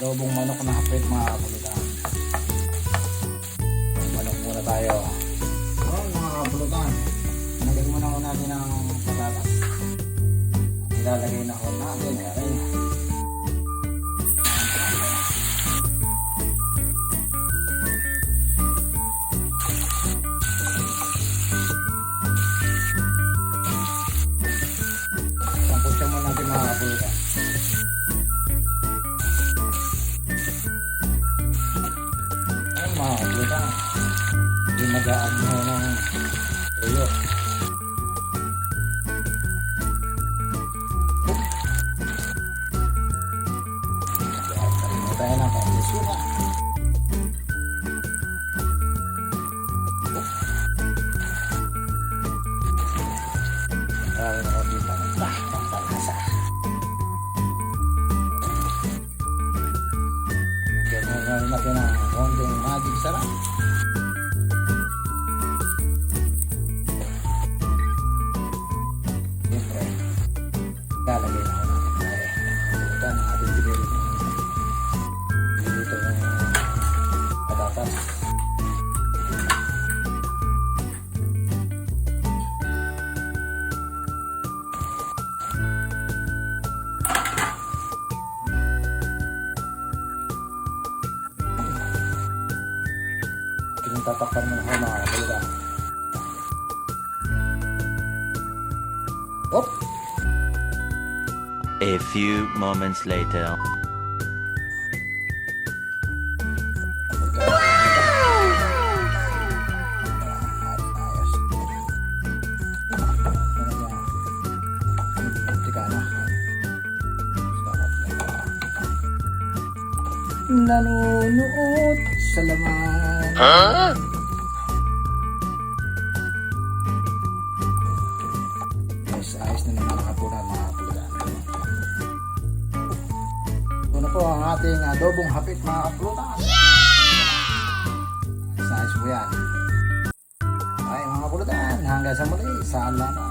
Adobong manok na hapit mga kapulutan. Manok muna tayo. Mga kapulutan, nagay muna ko natin ang patatas. Ilalagay na ko natin. Ayan. Samputyan muna natin mga kapulutan. Mga kapulutan, ginagaan mo ng tuyo. Kalimutan tayo ng konti suka. Marami na konti paminta, pampalasa. Gano'n natin ang konting magic sarap. Siyempre, lalagay na ako natin tayo. Ito ang ating bibili. Dito yung patatas. Ating tatakpan mo na ako mga kapulutan. Op! A few moments later. Nanonood sa laman. Yes, ayos na naman nakapunan mga kapulutan. Ito na po ang ating adobong hapit mga kapulutan. Ayos po yan. Ay mga kapulutan, hanggang sa muli, salamat.